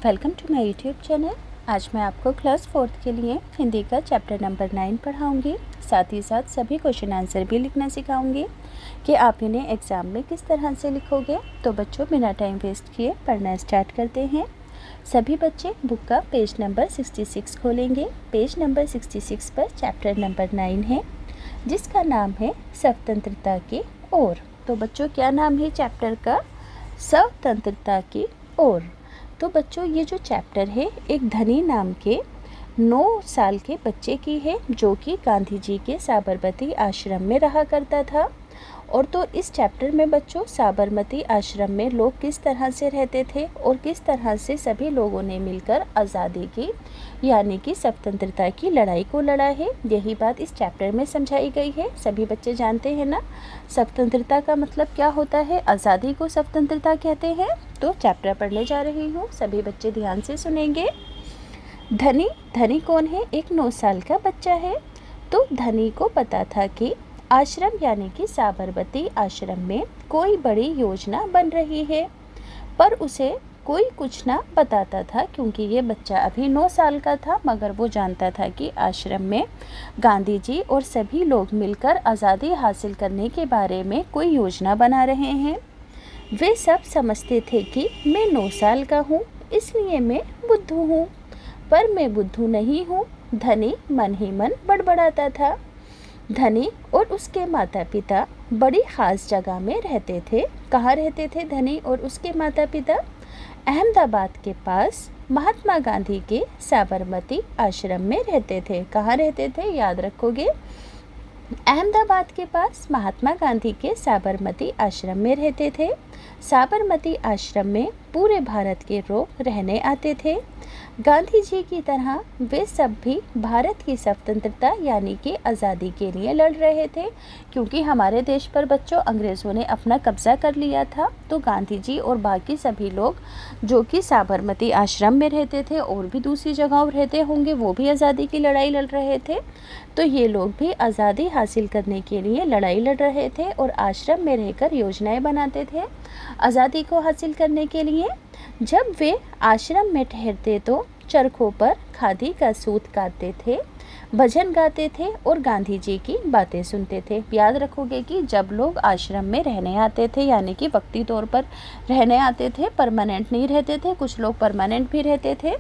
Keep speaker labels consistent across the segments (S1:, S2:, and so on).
S1: Welcome to my YouTube channel. आज मैं आपको क्लास 4th के लिए हिंदी का चैप्टर नंबर 9 पढ़ाऊंगी। साथ ही साथ सभी क्वेश्चन आंसर भी लिखना सिखाऊंगी कि आप इन्हें एग्ज़ाम में किस तरह से लिखोगे। तो बच्चों, बिना टाइम वेस्ट किए पढ़ना स्टार्ट करते हैं। सभी बच्चे बुक का पेज नंबर 66 खोलेंगे। पेज नंबर 66 पर चैप्टर नंबर 9 है, जिसका नाम है स्वतंत्रता की ओर। तो बच्चों, क्या नाम है चैप्टर का? स्वतंत्रता की ओर। तो बच्चों, ये जो चैप्टर है एक धनी नाम के 9 साल के बच्चे की है, जो कि गांधी जी के साबरमती आश्रम में रहा करता था। और तो इस चैप्टर में बच्चों, साबरमती आश्रम में लोग किस तरह से रहते थे और किस तरह से सभी लोगों ने मिलकर आज़ादी की यानी कि स्वतंत्रता की लड़ाई को लड़ा है, यही बात इस चैप्टर में समझाई गई है। सभी बच्चे जानते हैं ना स्वतंत्रता का मतलब क्या होता है, आज़ादी को स्वतंत्रता कहते हैं। तो चैप्टर पढ़ने जा रही हूँ, सभी बच्चे ध्यान से सुनेंगे। धनी कौन है? एक 9 साल का बच्चा है। तो धनी को पता था कि आश्रम यानी कि साबरमती आश्रम में कोई बड़ी योजना बन रही है, पर उसे कोई कुछ ना बताता था, क्योंकि ये बच्चा अभी 9 साल का था। मगर वो जानता था कि आश्रम में गांधी जी और सभी लोग मिलकर आज़ादी हासिल करने के बारे में कोई योजना बना रहे हैं। वे सब समझते थे कि मैं 9 साल का हूँ, इसलिए मैं बुद्धू हूँ। पर मैं बुद्धू नहीं हूँ, धनी मन ही मन बड़बड़ाता था। धनी और उसके माता पिता बड़ी ख़ास जगह में रहते थे। कहाँ रहते थे धनी और उसके माता पिता? अहमदाबाद के पास महात्मा गांधी के साबरमती आश्रम में रहते थे। कहाँ रहते थे? याद रखोगे, अहमदाबाद के पास महात्मा गांधी के साबरमती आश्रम में रहते थे। साबरमती आश्रम में पूरे भारत के लोग रहने आते थे। गांधी जी की तरह वे सब भी भारत की स्वतंत्रता यानी कि आज़ादी के लिए लड़ रहे थे, क्योंकि हमारे देश पर बच्चों अंग्रेज़ों ने अपना कब्ज़ा कर लिया था। तो गांधी जी और बाकी सभी लोग जो कि साबरमती आश्रम में रहते थे और भी दूसरी जगहों रहते होंगे, वो भी आज़ादी की लड़ाई लड़ रहे थे। तो ये लोग भी आज़ादी हासिल करने के लिए लड़ाई लड़ रहे थे और आश्रम में रहकर योजनाएं बनाते थे आज़ादी को हासिल करने के लिए। जब वे आश्रम में ठहरते तो चरखों पर खादी का सूत काटते थे, भजन गाते थे और गांधी जी की बातें सुनते थे। याद रखोगे कि जब लोग आश्रम में रहने आते थे यानी कि वक्ती तौर पर रहने आते थे, परमानेंट नहीं रहते थे, कुछ लोग परमानेंट भी रहते थे।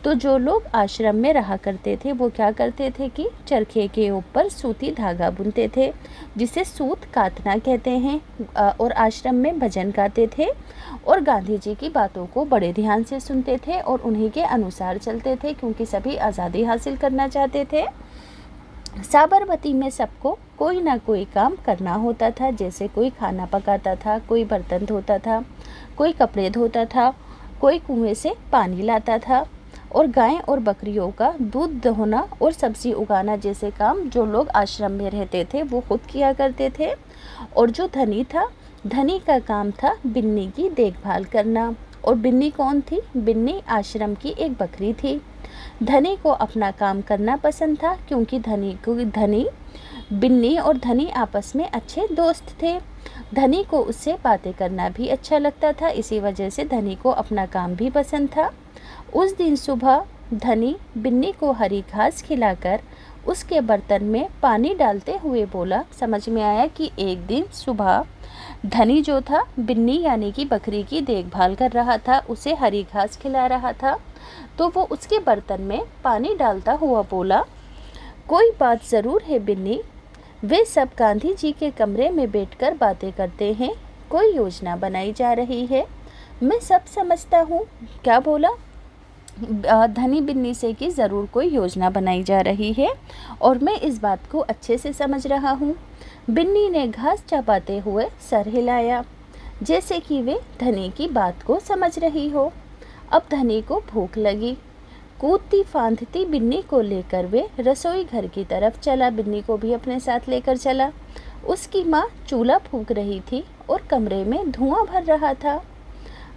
S1: तो जो लोग आश्रम में रहा करते थे वो क्या करते थे कि चरखे के ऊपर सूती धागा बुनते थे, जिसे सूत काटना कहते हैं, और आश्रम में भजन गाते थे और गांधी जी की बातों को बड़े ध्यान से सुनते थे और उन्हीं के अनुसार चलते थे, क्योंकि सभी आज़ादी हासिल करना चाहते थे। साबरमती में सबको कोई ना कोई काम करना होता था, जैसे कोई खाना पकाता था, कोई बर्तन धोता था, कोई कपड़े धोता था, कोई कुएं से पानी लाता था, और गाय और बकरियों का दूध दोहना और सब्जी उगाना जैसे काम जो लोग आश्रम में रहते थे वो खुद किया करते थे। और जो धनी था, धनी का काम था बिन्नी की देखभाल करना। और बिन्नी कौन थी? बिन्नी आश्रम की एक बकरी थी। धनी को अपना काम करना पसंद था, क्योंकि धनी बिन्नी और धनी आपस में अच्छे दोस्त थे। धनी को उससे बातें करना भी अच्छा लगता था, इसी वजह से धनी को अपना काम भी पसंद था। उस दिन सुबह धनी बिन्नी को हरी घास खिलाकर उसके बर्तन में पानी डालते हुए बोला। समझ में आया कि एक दिन सुबह धनी जो था बिन्नी यानी कि बकरी की देखभाल कर रहा था, उसे हरी घास खिला रहा था। तो वो उसके बर्तन में पानी डालता हुआ बोला, कोई बात ज़रूर है बिन्नी, वे सब गांधी जी के कमरे में बैठकर बातें करते हैं, कोई योजना बनाई जा रही है, मैं सब समझता हूँ। क्या बोला धनी बिन्नी से कि ज़रूर कोई योजना बनाई जा रही है और मैं इस बात को अच्छे से समझ रहा हूँ। बिन्नी ने घास चबाते हुए सर हिलाया, जैसे कि वे धनी की बात को समझ रही हो। अब धनी को भूख लगी। कूदती फांदती बिन्नी को लेकर वे रसोई घर की तरफ चला। बिन्नी को भी अपने साथ लेकर चला। उसकी माँ चूल्हा फूंक रही थी और कमरे में धुआं भर रहा था।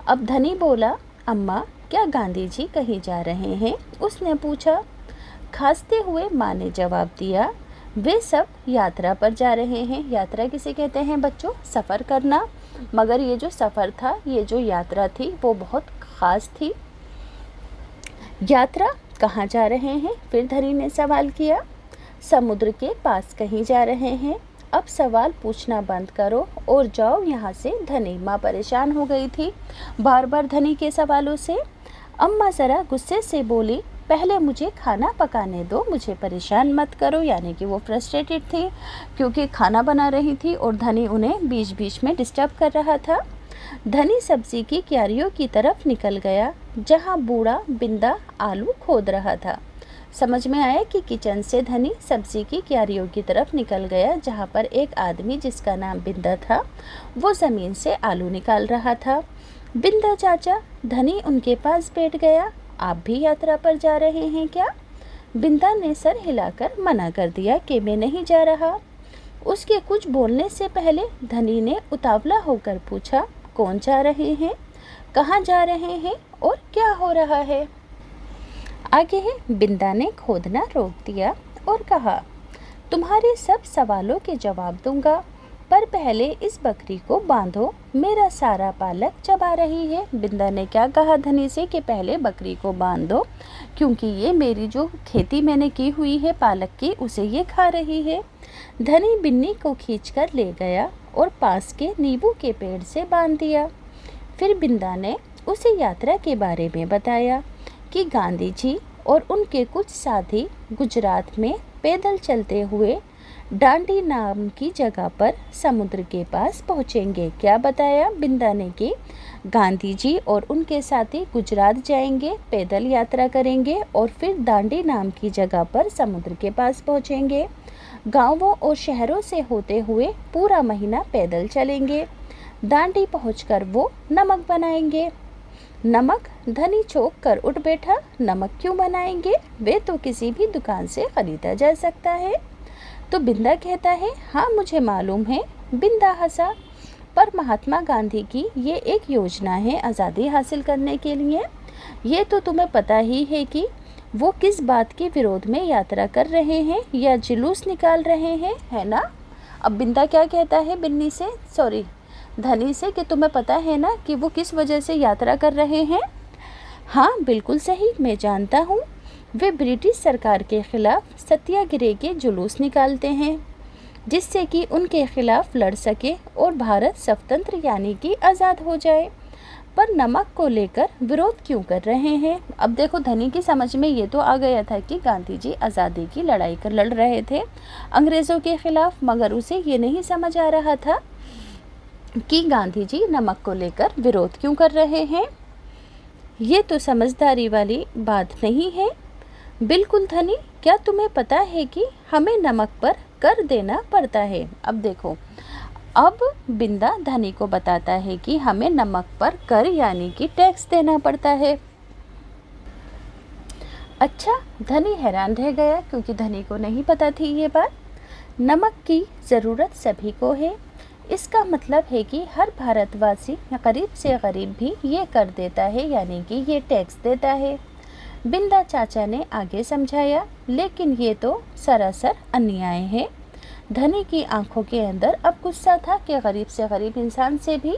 S1: अब धनी बोला, अम्मा क्या गांधी जी कहीं जा रहे हैं? उसने पूछा। खांसते हुए माँ ने जवाब दिया, वे सब यात्रा पर जा रहे हैं। यात्रा किसे कहते हैं बच्चों? सफ़र करना। मगर ये जो सफ़र था, ये जो यात्रा थी वो बहुत ख़ास थी। यात्रा कहाँ जा रहे हैं? फिर धनी ने सवाल किया। समुद्र के पास कहीं जा रहे हैं। अब सवाल पूछना बंद करो और जाओ यहाँ से। धनी माँ परेशान हो गई थी बार बार धनी के सवालों से। अम्मा ज़रा गुस्से से बोली, पहले मुझे खाना पकाने दो, मुझे परेशान मत करो। यानी कि वो फ्रस्ट्रेटेड थी क्योंकि खाना बना रही थी और धनी उन्हें बीच बीच में डिस्टर्ब कर रहा था। धनी सब्जी की क्यारियों की तरफ निकल गया जहाँ बूढ़ा बिंदा आलू खोद रहा था। समझ में आया कि किचन से धनी सब्जी की क्यारियों की तरफ निकल गया जहाँ पर एक आदमी जिसका नाम बिंदा था वो ज़मीन से आलू निकाल रहा था। बिंदा चाचा, धनी उनके पास बैठ गया। आप भी यात्रा पर जा रहे हैं क्या? बिंदा ने सर हिलाकर मना कर दिया कि मैं नहीं जा रहा। उसके कुछ बोलने से पहले धनी ने उतावला होकर पूछा, कौन जा रहे हैं, कहाँ जा रहे हैं और क्या हो रहा है? आगे बिंदा ने खोदना रोक दिया और कहा, तुम्हारे सब सवालों के जवाब दूंगा, पर पहले इस बकरी को बांधो, मेरा सारा पालक चबा रही है। बिंदा ने क्या कहा धनी से कि पहले बकरी को बांध दो क्योंकि ये मेरी जो खेती मैंने की हुई है पालक की उसे ये खा रही है। धनी बिन्नी को खींचकर ले गया और पास के नींबू के पेड़ से बांध दिया। फिर बिंदा ने उसे यात्रा के बारे में बताया कि गांधी जी और उनके कुछ साथी गुजरात में पैदल चलते हुए डांडी नाम की जगह पर समुद्र के पास पहुंचेंगे। क्या बताया बिंदा ने कि गांधी जी और उनके साथी गुजरात जाएंगे, पैदल यात्रा करेंगे और फिर डांडी नाम की जगह पर समुद्र के पास पहुंचेंगे। गांवों और शहरों से होते हुए पूरा महीना पैदल चलेंगे। डांडी पहुंचकर वो नमक बनाएंगे। नमक? धनी चौंक कर उठ बैठा। नमक क्यों बनाएंगे? वे तो किसी भी दुकान से खरीदा जा सकता है। तो बिंदा कहता है, हाँ मुझे मालूम है। बिंदा हंसा। पर महात्मा गांधी की ये एक योजना है आज़ादी हासिल करने के लिए। ये तो तुम्हें पता ही है कि वो किस बात के विरोध में यात्रा कर रहे हैं या जुलूस निकाल रहे हैं, है ना? अब बिंदा क्या कहता है धनी से कि तुम्हें पता है ना कि वो किस वजह से यात्रा कर रहे हैं? हाँ बिल्कुल सही, मैं जानता हूँ। वे ब्रिटिश सरकार के खिलाफ सत्याग्रह के जुलूस निकालते हैं जिससे कि उनके खिलाफ लड़ सके और भारत स्वतंत्र यानी कि आज़ाद हो जाए। पर नमक को लेकर विरोध क्यों कर रहे हैं? अब देखो धनी की समझ में ये तो आ गया था कि गांधी जी आज़ादी की लड़ाई कर लड़ रहे थे अंग्रेज़ों के खिलाफ, मगर उसे ये नहीं समझ आ रहा था कि गांधी जी नमक को लेकर विरोध क्यों कर रहे हैं। ये तो समझदारी वाली बात नहीं है। बिल्कुल धनी, क्या तुम्हें पता है कि हमें नमक पर कर देना पड़ता है? अब देखो, अब बिंदा धनी को बताता है कि हमें नमक पर कर यानी कि टैक्स देना पड़ता है। अच्छा, धनी हैरान रह गया क्योंकि धनी को नहीं पता थी ये बात। नमक की ज़रूरत सभी को है, इसका मतलब है कि हर भारतवासी गरीब से गरीब भी ये कर देता है यानी कि ये टैक्स देता है। बिंदा चाचा ने आगे समझाया, लेकिन ये तो सरासर अन्याय है। धनी की आंखों के अंदर अब गुस्सा था कि गरीब से गरीब इंसान से भी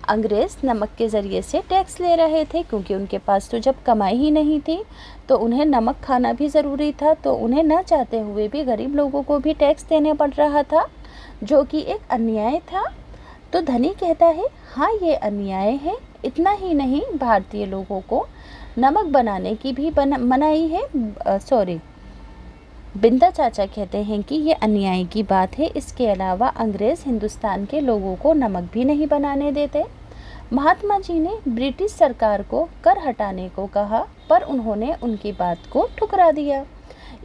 S1: अंग्रेज़ नमक के ज़रिए से टैक्स ले रहे थे क्योंकि उनके पास तो जब कमाई ही नहीं थी तो उन्हें नमक खाना भी ज़रूरी था, तो उन्हें ना चाहते हुए भी गरीब लोगों को भी टैक्स देने पड़ रहा था जो कि एक अन्याय था। तो धनी कहता है, हाँ ये अन्याय है। इतना ही नहीं, भारतीय लोगों को नमक बनाने की भी मनाही है। बिंदा चाचा कहते हैं कि ये अन्याय की बात है। इसके अलावा अंग्रेज़ हिंदुस्तान के लोगों को नमक भी नहीं बनाने देते। महात्मा जी ने ब्रिटिश सरकार को कर हटाने को कहा पर उन्होंने उनकी बात को ठुकरा दिया।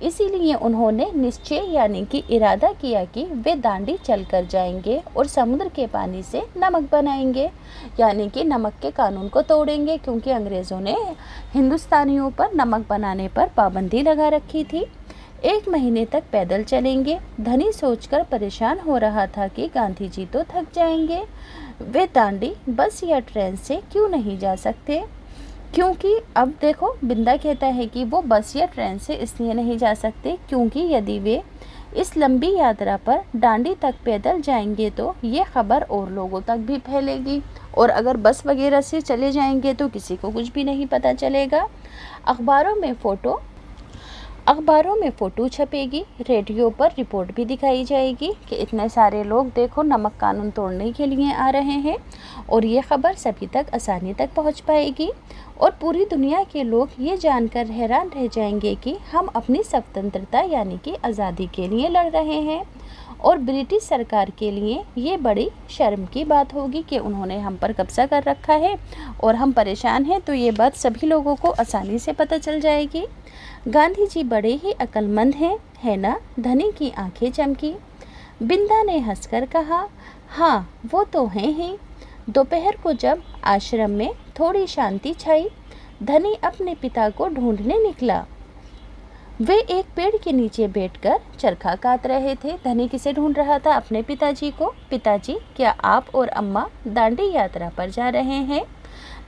S1: इसीलिए उन्होंने निश्चय यानी कि इरादा किया कि वे दांडी चलकर जाएंगे और समुद्र के पानी से नमक बनाएंगे यानी कि नमक के कानून को तोड़ेंगे क्योंकि अंग्रेज़ों ने हिंदुस्तानियों पर नमक बनाने पर पाबंदी लगा रखी थी। 1 महीने तक पैदल चलेंगे। धनी सोचकर परेशान हो रहा था कि गांधी जी तो थक जाएंगे, वे दांडी बस या ट्रेन से क्यों नहीं जा सकते? क्योंकि अब देखो बिंदा कहता है कि वो बस या ट्रेन से इसलिए नहीं जा सकते क्योंकि यदि वे इस लंबी यात्रा पर डांडी तक पैदल जाएंगे तो ये खबर और लोगों तक भी फैलेगी और अगर बस वगैरह से चले जाएंगे तो किसी को कुछ भी नहीं पता चलेगा। अखबारों में फ़ोटो छपेगी, रेडियो पर रिपोर्ट भी दिखाई जाएगी कि इतने सारे लोग देखो नमक कानून तोड़ने के लिए आ रहे हैं, और ये ख़बर सभी तक आसानी तक पहुंच पाएगी और पूरी दुनिया के लोग ये जानकर हैरान रह जाएंगे कि हम अपनी स्वतंत्रता यानी कि आज़ादी के लिए लड़ रहे हैं। और ब्रिटिश सरकार के लिए ये बड़ी शर्म की बात होगी कि उन्होंने हम पर कब्ज़ा कर रखा है और हम परेशान हैं, तो ये बात सभी लोगों को आसानी से पता चल जाएगी। गांधी जी बड़े ही अक्लमंद हैं, है ना? धनी की आंखें चमकी। बिंदा ने हंसकर कहा, हाँ वो तो हैं ही। दोपहर को जब आश्रम में थोड़ी शांति छाई, धनी अपने पिता को ढूंढने निकला। वे एक पेड़ के नीचे बैठकर चरखा काट रहे थे। धनी किसे ढूंढ रहा था? अपने पिताजी को। पिताजी, क्या आप और अम्मा दांडी यात्रा पर जा रहे हैं?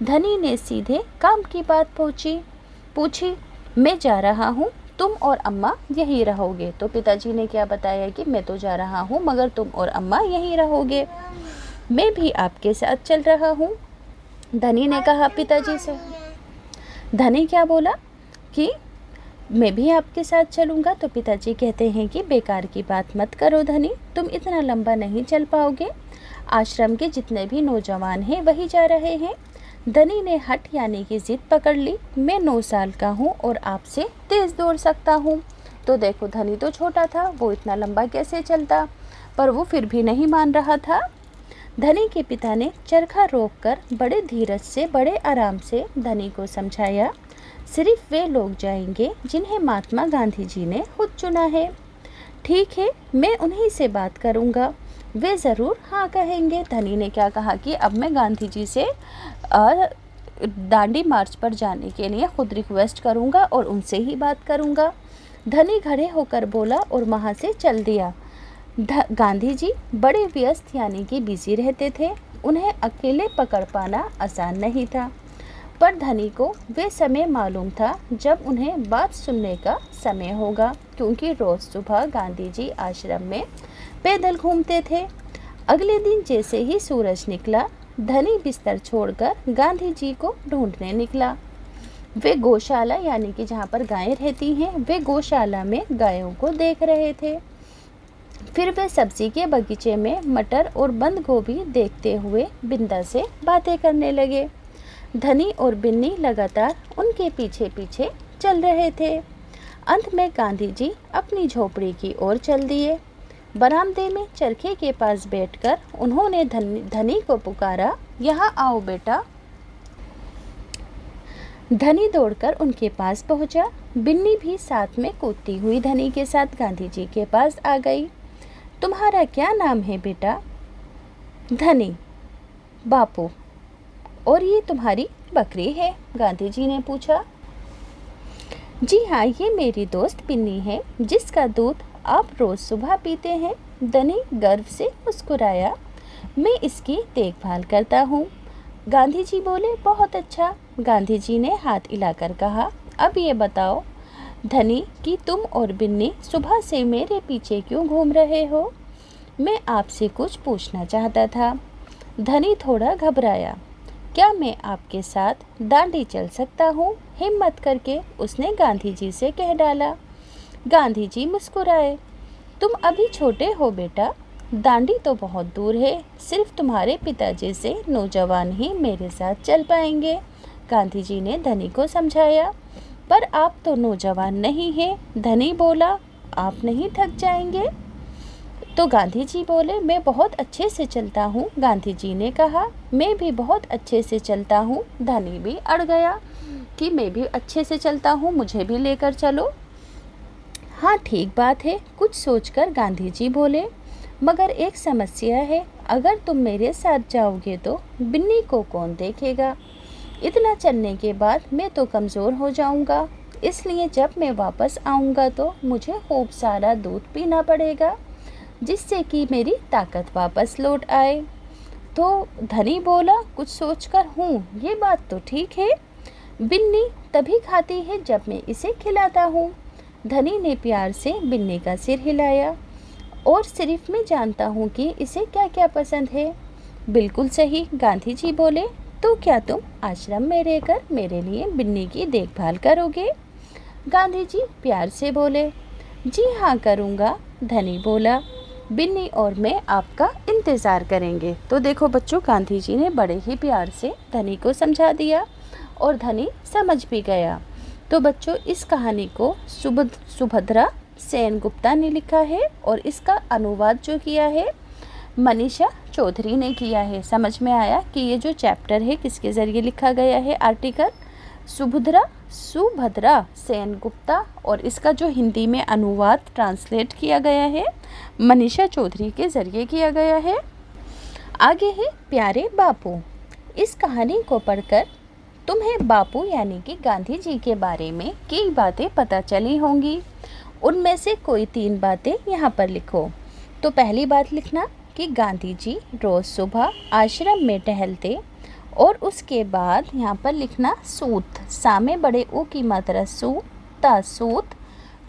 S1: धनी ने सीधे काम की बात पूछी। मैं जा रहा हूँ, तुम और अम्मा यहीं रहोगे। तो पिताजी ने क्या बताया कि मैं तो जा रहा हूँ मगर तुम और अम्मा यहीं रहोगे। मैं भी आपके साथ चल रहा हूँ, धनी ने कहा पिताजी से। धनी क्या बोला कि मैं भी आपके साथ चलूँगा। तो पिताजी कहते हैं कि बेकार की बात मत करो धनी, तुम इतना लंबा नहीं चल पाओगे। आश्रम के जितने भी नौजवान हैं वही जा रहे हैं। धनी ने हट यानी कि जिद पकड़ ली। मैं 9 साल का हूँ और आपसे तेज़ दौड़ सकता हूँ। तो देखो धनी तो छोटा था, वो इतना लंबा कैसे चलता, पर वो फिर भी नहीं मान रहा था। धनी के पिता ने चरखा रोककर बड़े धीरज से बड़े आराम से धनी को समझाया, सिर्फ वे लोग जाएंगे जिन्हें महात्मा गांधी जी ने खुद चुना है। ठीक है, मैं उन्हीं से बात करूंगा, वे ज़रूर हाँ कहेंगे। धनी ने क्या कहा कि अब मैं गांधी जी से दांडी मार्च पर जाने के लिए खुद रिक्वेस्ट करूंगा और उनसे ही बात करूंगा। धनी खड़े होकर बोला और वहाँ से चल दिया। गांधी जी बड़े व्यस्त यानी कि बिजी रहते थे, उन्हें अकेले पकड़ पाना आसान नहीं था, पर धनी को वे समय मालूम था जब उन्हें बात सुनने का समय होगा, क्योंकि रोज़ सुबह गांधी जी आश्रम में पैदल घूमते थे। अगले दिन जैसे ही सूरज निकला, धनी बिस्तर छोड़कर गांधी जी को ढूंढने निकला। वे गौशाला यानी कि जहाँ पर गायें रहती हैं, वे गौशाला में गायों को देख रहे थे। फिर वे सब्जी के बगीचे में मटर और बंद गोभी देखते हुए बिंदा से बातें करने लगे। धनी और बिन्नी लगातार उनके पीछे पीछे चल रहे थे। अंत में गांधी जी अपनी झोपड़ी की ओर चल दिए। बरामदे में चरखे के पास बैठकर उन्होंने धनी को पुकारा, यहाँ आओ बेटा। धनी दौड़कर उनके पास पहुंचा। बिन्नी भी साथ में कूदती हुई धनी के साथ गांधी जी के पास आ गई। तुम्हारा क्या नाम है बेटा? धनी। बापू। और ये तुम्हारी बकरी है? गांधी जी ने पूछा। जी हाँ, ये मेरी दोस्त बिन्नी है जिसका दूध आप रोज़ सुबह पीते हैं। धनी गर्व से मुस्कुराया। मैं इसकी देखभाल करता हूँ। गांधी जी बोले, बहुत अच्छा। गांधी जी ने हाथ हिलाकर कहा, अब ये बताओ धनी कि तुम और बिन्नी सुबह से मेरे पीछे क्यों घूम रहे हो? मैं आपसे कुछ पूछना चाहता था। धनी थोड़ा घबराया। क्या मैं आपके साथ दांडी चल सकता हूँ? हिम्मत करके उसने गांधी जी से कह डाला। गांधी जी मुस्कुराए। तुम अभी छोटे हो बेटा, दांडी तो बहुत दूर है, सिर्फ तुम्हारे पिताजी से नौजवान ही मेरे साथ चल पाएंगे। गांधी जी ने धनी को समझाया। पर आप तो नौजवान नहीं हैं। धनी बोला, आप नहीं थक जाएंगे? तो गांधी जी बोले, मैं बहुत अच्छे से चलता हूँ। गांधी जी ने कहा, मैं भी बहुत अच्छे से चलता हूँ। धनी भी अड़ गया कि मैं भी अच्छे से चलता हूँ, मुझे भी लेकर चलो। हाँ ठीक बात है, कुछ सोचकर गांधी जी बोले, मगर एक समस्या है, अगर तुम मेरे साथ जाओगे तो बिन्नी को कौन देखेगा? इतना चलने के बाद मैं तो कमज़ोर हो जाऊंगा, इसलिए जब मैं वापस आऊंगा तो मुझे खूब सारा दूध पीना पड़ेगा, जिससे कि मेरी ताकत वापस लौट आए। तो धनी बोला, कुछ सोचकर हूँ, ये बात तो ठीक है। बिन्नी तभी खाती है जब मैं इसे खिलाता हूँ। धनी ने प्यार से बिन्नी का सिर हिलाया। और सिर्फ मैं जानता हूँ कि इसे क्या क्या पसंद है। बिल्कुल सही, गांधी जी बोले। तो क्या तुम आश्रम में रहकर मेरे लिए बिन्नी की देखभाल करोगे? गांधी जी प्यार से बोले। जी हाँ करूँगा, धनी बोला। बिन्नी और मैं आपका इंतज़ार करेंगे। तो देखो बच्चों, गांधी जी ने बड़े ही प्यार से धनी को समझा दिया और धनी समझ भी गया। तो बच्चों, इस कहानी को सुभद्रा सेन गुप्ता ने लिखा है और इसका अनुवाद जो किया है मनीषा चौधरी ने किया है। समझ में आया कि ये जो चैप्टर है किसके ज़रिए लिखा गया है? आर्टिकल सुभद्रा सेन गुप्ता, और इसका जो हिंदी में अनुवाद ट्रांसलेट किया गया है मनीषा चौधरी के ज़रिए किया गया है। आगे है प्यारे बापू। इस कहानी को पढ़कर तुम्हें बापू यानी कि गांधी जी के बारे में कई बातें पता चली होंगी। उनमें से कोई 3 बातें यहाँ पर लिखो। तो पहली बात लिखना कि गांधी जी रोज़ सुबह आश्रम में टहलते, और उसके बाद यहाँ पर लिखना सूत, सामे बड़े ऊ की मात्रा सूत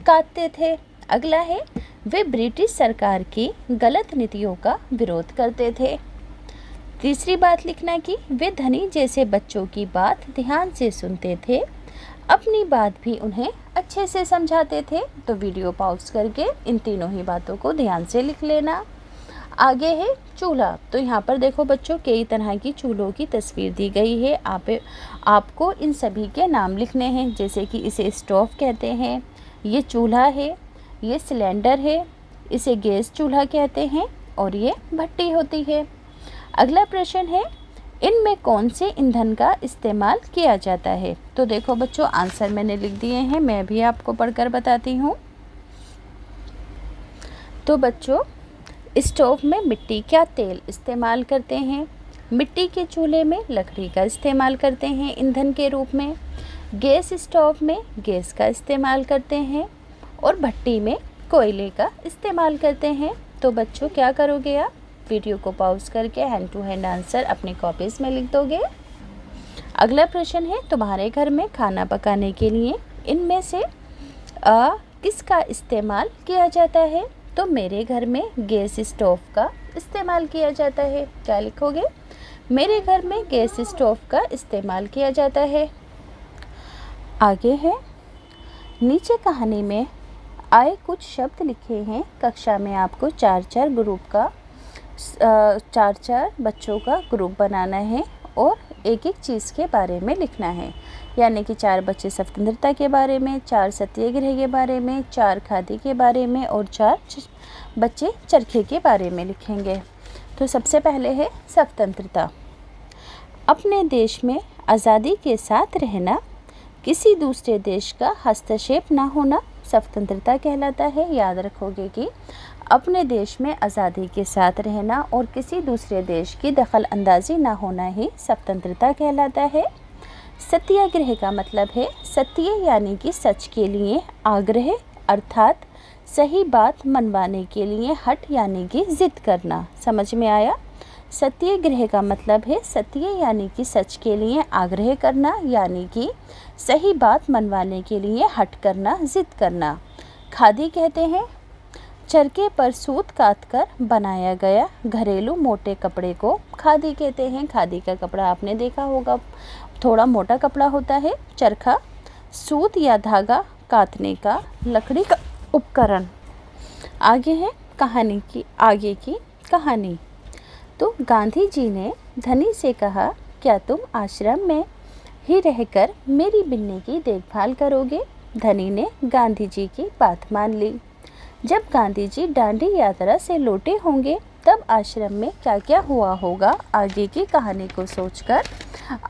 S1: काटते थे। अगला है वे ब्रिटिश सरकार की गलत नीतियों का विरोध करते थे। तीसरी बात लिखना कि वे धनी जैसे बच्चों की बात ध्यान से सुनते थे, अपनी बात भी उन्हें अच्छे से समझाते थे। तो वीडियो पॉज करके इन तीनों ही बातों को ध्यान से लिख लेना। आगे है चूल्हा। तो यहाँ पर देखो बच्चों, कई तरह की चूल्हों की तस्वीर दी गई है। आपको इन सभी के नाम लिखने हैं, जैसे कि इसे स्टोव कहते हैं, ये चूल्हा है, ये सिलेंडर है, इसे गैस चूल्हा कहते हैं, और ये भट्टी होती है। अगला प्रश्न है इनमें कौन से ईंधन का इस्तेमाल किया जाता है? तो देखो बच्चों, आंसर मैंने लिख दिए हैं, मैं भी आपको पढ़कर बताती हूँ। तो बच्चों, स्टोव में मिट्टी का तेल इस्तेमाल करते हैं, मिट्टी के चूल्हे में लकड़ी का इस्तेमाल करते हैं ईंधन के रूप में, गैस स्टोव में गैस का इस्तेमाल करते हैं, और भट्टी में कोयले का इस्तेमाल करते हैं। तो बच्चों, क्या करोगे आप? वीडियो को पॉज करके हैंड टू हैंड आंसर अपनी कॉपीज में लिख दोगे। अगला प्रश्न है तुम्हारे घर में खाना पकाने के लिए इनमें से किसका इस्तेमाल किया जाता है? तो मेरे घर में गैस स्टोव का इस्तेमाल किया जाता है। क्या लिखोगे? मेरे घर में गैस स्टोव का इस्तेमाल किया जाता है। आगे है नीचे कहानी में आए कुछ शब्द लिखे हैं। कक्षा में आपको 4-4 ग्रुप का 4-4 बच्चों का ग्रुप बनाना है और एक-एक चीज़ के बारे में लिखना है। यानी कि 4 बच्चे स्वतंत्रता के बारे में, 4 सत्याग्रह के बारे में, 4 खादी के बारे में, और 4 बच्चे चरखे के बारे में लिखेंगे। तो सबसे पहले है स्वतंत्रता। अपने देश में आज़ादी के साथ रहना, किसी दूसरे देश का हस्तक्षेप ना होना स्वतंत्रता कहलाता है। याद रखोगे कि अपने देश में आज़ादी के साथ रहना और किसी दूसरे देश की दखल अंदाजी ना होना ही स्वतंत्रता कहलाता है। सत्याग्रह का मतलब है सत्य यानी कि सच के लिए, आग्रह अर्थात सही बात मनवाने के लिए, हट यानी कि जिद करना। समझ में आया? सत्याग्रह का मतलब है सत्य यानी कि सच के लिए आग्रह करना, यानी कि सही बात मनवाने के लिए हट करना, जिद करना। खादी कहते हैं चरखे पर सूत काटकर बनाया गया घरेलू मोटे कपड़े को खादी कहते हैं। खादी का कपड़ा आपने देखा होगा, थोड़ा मोटा कपड़ा होता है। चरखा सूत या धागा काटने का लकड़ी का उपकरण। आगे है कहानी की आगे की कहानी। तो गांधी जी ने धनी से कहा, क्या तुम आश्रम में ही रहकर मेरी बिन्नी की देखभाल करोगे? धनी ने गांधी जी की बात मान ली। जब गांधी जी दांडी यात्रा से लौटे होंगे तब आश्रम में क्या क्या हुआ होगा, आगे की कहानी को सोचकर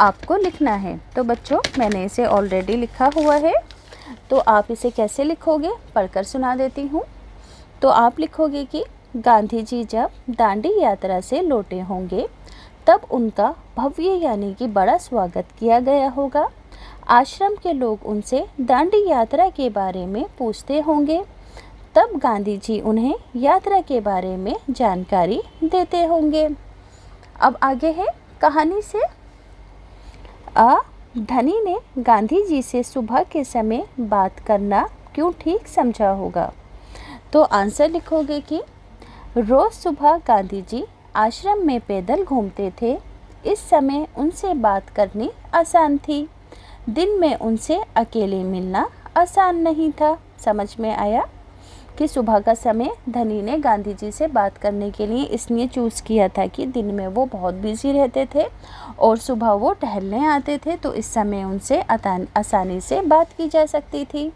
S1: आपको लिखना है। तो बच्चों, मैंने इसे ऑलरेडी लिखा हुआ है, तो आप इसे कैसे लिखोगे पढ़कर सुना देती हूँ। तो आप लिखोगे कि गांधी जी जब दांडी यात्रा से लौटे होंगे तब उनका भव्य यानी कि बड़ा स्वागत किया गया होगा। आश्रम के लोग उनसे दांडी यात्रा के बारे में पूछते होंगे, तब गांधी जी उन्हें यात्रा के बारे में जानकारी देते होंगे। अब आगे है कहानी से धनी ने गांधी जी से सुबह के समय बात करना क्यों ठीक समझा होगा? तो आंसर लिखोगे कि रोज़ सुबह गांधी जी आश्रम में पैदल घूमते थे। इस समय उनसे बात करनी आसान थी। दिन में उनसे अकेले मिलना आसान नहीं था। समझ में आया कि सुबह का समय धनी ने गांधी जी से बात करने के लिए इसलिए चूज़ किया था कि दिन में वो बहुत बिजी रहते थे और सुबह वो टहलने आते थे, तो इस समय उनसे आसानी से बात की जा सकती थी।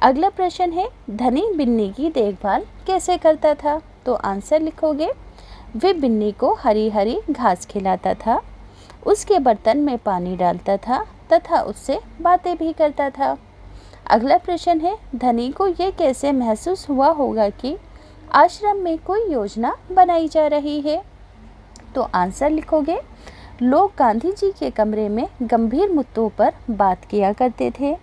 S1: अगला प्रश्न है, धनी बिन्नी की देखभाल कैसे करता था? तो आंसर लिखोगे, वे बिन्नी को हरी हरी घास खिलाता था, उसके बर्तन में पानी डालता था तथा उससे बातें भी करता था। अगला प्रश्न है, धनी को ये कैसे महसूस हुआ होगा कि आश्रम में कोई योजना बनाई जा रही है? तो आंसर लिखोगे, लोग गांधी जी के कमरे में गंभीर मुद्दों पर बात किया करते थे,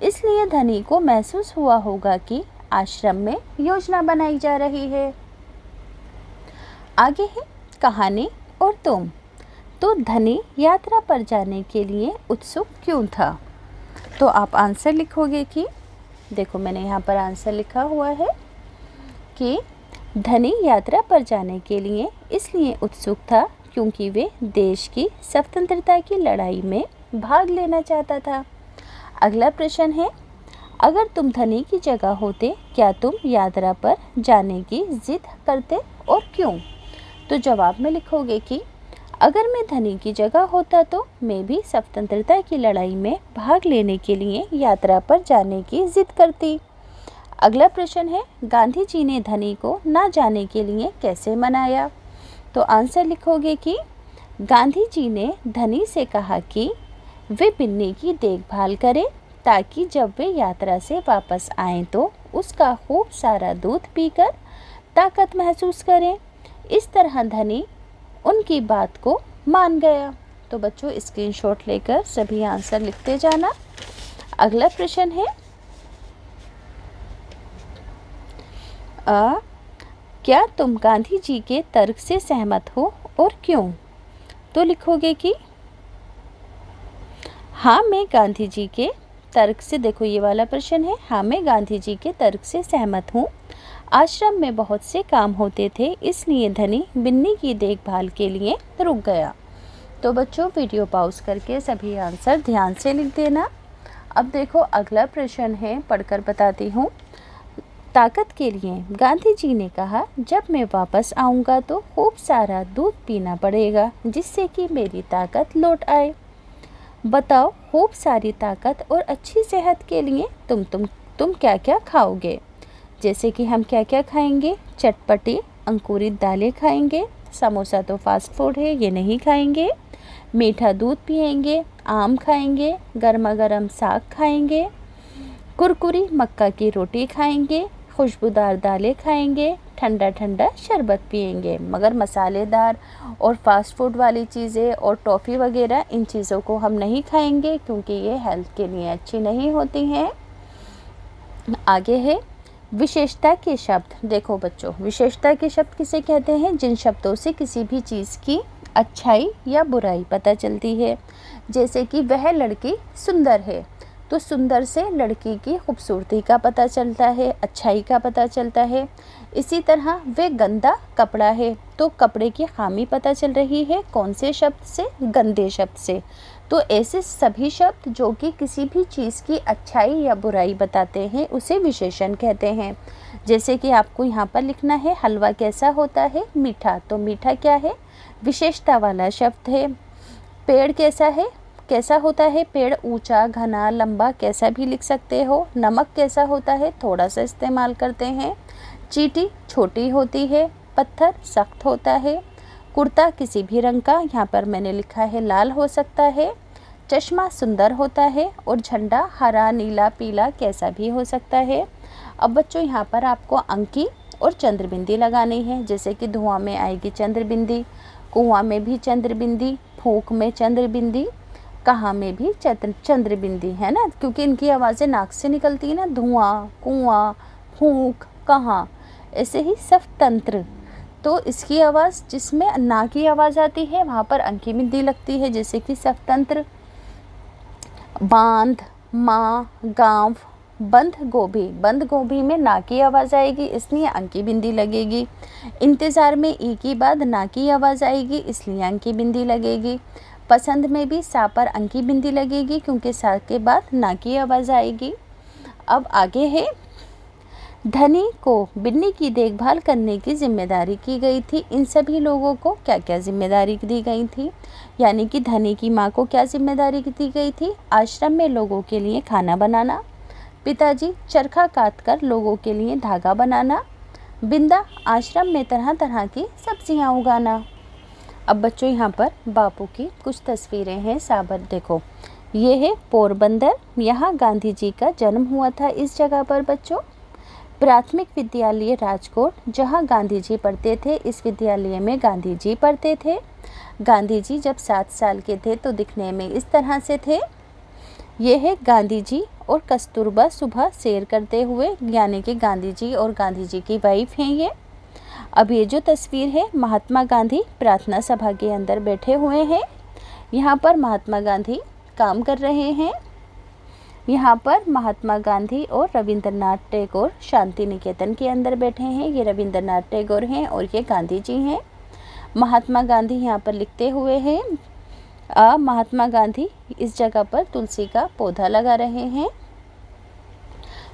S1: इसलिए धनी को महसूस हुआ होगा कि आश्रम में योजना बनाई जा रही है। आगे है कहानी और तुम। तो धनी यात्रा पर जाने के लिए उत्सुक क्यों था? तो आप आंसर लिखोगे कि देखो मैंने यहाँ पर आंसर लिखा हुआ है कि धनी यात्रा पर जाने के लिए इसलिए उत्सुक था क्योंकि वे देश की स्वतंत्रता की लड़ाई में भाग लेना चाहता था। अगला प्रश्न है, अगर तुम धनी की जगह होते क्या तुम यात्रा पर जाने की जिद करते और क्यों? तो जवाब में लिखोगे कि अगर मैं धनी की जगह होता तो मैं भी स्वतंत्रता की लड़ाई में भाग लेने के लिए यात्रा पर जाने की जिद करती। अगला प्रश्न है, गांधी जी ने धनी को ना जाने के लिए कैसे मनाया? तो आंसर लिखोगे कि गांधी जी ने धनी से कहा कि वे बिन्नी की देखभाल करें ताकि जब वे यात्रा से वापस आएं तो उसका खूब सारा दूध पीकर ताकत महसूस करें। इस तरह धनी उनकी बात को मान गया। तो बच्चों स्क्रीनशॉट लेकर सभी आंसर लिखते जाना। अगला प्रश्न है, क्या तुम गांधी जी के तर्क से सहमत हो और क्यों? तो लिखोगे कि हाँ मैं गांधी जी के तर्क से, देखो ये वाला प्रश्न है, हाँ मैं गांधी जी के तर्क से सहमत हूँ। आश्रम में बहुत से काम होते थे इसलिए धनी बिन्नी की देखभाल के लिए रुक गया। तो बच्चों वीडियो पॉज करके सभी आंसर ध्यान से लिख देना। अब देखो अगला प्रश्न है, पढ़कर बताती हूँ। ताकत के लिए गांधी जी ने कहा जब मैं वापस आऊँगा तो खूब सारा दूध पीना पड़ेगा जिससे कि मेरी ताकत लौट आए। बताओ खूब सारी ताकत और अच्छी सेहत के लिए तुम क्या क्या खाओगे? जैसे कि हम क्या क्या खाएंगे? चटपटी अंकुरित दालें खाएंगे, समोसा तो फास्ट फूड है ये नहीं खाएंगे, मीठा दूध पिएंगे, आम खाएंगे, गर्मा गर्म साग खाएंगे, कुरकुरी मक्का की रोटी खाएंगे, खुशबूदार दालें खाएंगे, ठंडा ठंडा शरबत पिएंगे। मगर मसालेदार और फास्ट फूड वाली चीज़ें और टॉफ़ी वगैरह इन चीज़ों को हम नहीं खाएंगे क्योंकि ये हेल्थ के लिए अच्छी नहीं होती हैं। आगे है विशेषता के शब्द। देखो बच्चों विशेषता के शब्द किसे कहते हैं? जिन शब्दों से किसी भी चीज़ की अच्छाई या बुराई पता चलती है। जैसे कि वह लड़की सुंदर है, तो सुंदर से लड़की की खूबसूरती का पता चलता है, अच्छाई का पता चलता है। इसी तरह वे गंदा कपड़ा है तो कपड़े की खामी पता चल रही है, कौन से शब्द से? गंदे शब्द से। तो ऐसे सभी शब्द जो कि किसी भी चीज़ की अच्छाई या बुराई बताते हैं उसे विशेषण कहते हैं। जैसे कि आपको यहाँ पर लिखना है हलवा कैसा होता है? मीठा। तो मीठा क्या है? विशेषता वाला शब्द है। पेड़ कैसा है? कैसा होता है पेड़? ऊंचा, घना, लंबा, कैसा भी लिख सकते हो। नमक कैसा होता है? थोड़ा सा इस्तेमाल करते हैं। चींटी छोटी होती है। पत्थर सख्त होता है। कुर्ता किसी भी रंग का, यहाँ पर मैंने लिखा है लाल हो सकता है। चश्मा सुंदर होता है और झंडा हरा, नीला, पीला कैसा भी हो सकता है। अब बच्चों यहाँ पर आपको अंकी और चंद्रबिंदी लगानी है। जैसे कि धुआं में आएगी चंद्रबिंदी, कुआं में भी चंद्रबिंदी, फूंक में चंद्रबिंदी, कहाँ में भी चंद्रबिंदी, है ना, क्योंकि इनकी आवाज़ें नाक से निकलती है ना, धुआं, कुआं, फूंक, कहाँ। ऐसे ही स्वतंत्र, तो इसकी आवाज़ जिसमें ना की आवाज़ आती है वहाँ पर अंकी बिंदी लगती है। जैसे कि स्वतंत्र। बांध, माँ, गांव, बंद गोभी, बंद गोभी में ना की आवाज़ आएगी इसलिए अंक की बिंदी लगेगी। इंतज़ार में ई के बाद ना की आवाज़ आएगी इसलिए अंक की बिंदी लगेगी। पसंद में भी सा पर अंक की बिंदी लगेगी क्योंकि सा के बाद ना की आवाज़ आएगी। अब आगे है, धनी को बिन्नी की देखभाल करने की जिम्मेदारी की गई थी। इन सभी लोगों को क्या क्या जिम्मेदारी दी गई थी, यानी कि धनी की माँ को क्या जिम्मेदारी दी गई थी, आश्रम में लोगों के लिए खाना बनाना, पिताजी चरखा काटकर लोगों के लिए धागा बनाना, बिंदा आश्रम में तरह तरह की सब्जियां उगाना। अब बच्चों यहाँ पर बापू की कुछ तस्वीरें हैं। साबर देखो, ये है पोरबंदर, यहाँ गांधी जी का जन्म हुआ था इस जगह पर बच्चों। प्राथमिक विद्यालय राजकोट, जहाँ गांधी जी पढ़ते थे, इस विद्यालय में गांधी जी पढ़ते थे। गांधी जी जब 7 साल के थे तो दिखने में इस तरह से थे। ये है गांधी जी और कस्तूरबा सुबह सैर करते हुए, यानी कि गांधी जी और गांधी जी की वाइफ हैं ये। अब ये जो तस्वीर है, महात्मा गांधी प्रार्थना सभा के अंदर बैठे हुए हैं। यहाँ पर महात्मा गांधी काम कर रहे हैं। यहाँ पर महात्मा गांधी और रविंद्रनाथ टैगोर शांति निकेतन के अंदर बैठे हैं। ये रविंद्रनाथ टैगोर हैं और ये गांधी जी हैं। महात्मा गांधी यहाँ पर लिखते हुए हैं। महात्मा गांधी इस जगह पर तुलसी का पौधा लगा रहे हैं।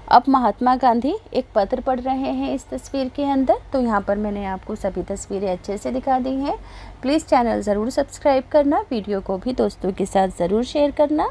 S1: अब महात्मा गांधी एक पत्र पढ़ रहे हैं इस तस्वीर के अंदर। तो यहाँ पर मैंने आपको सभी तस्वीरें अच्छे से दिखा दी हैं। प्लीज़ चैनल ज़रूर सब्सक्राइब करना, वीडियो को भी दोस्तों के साथ ज़रूर शेयर करना।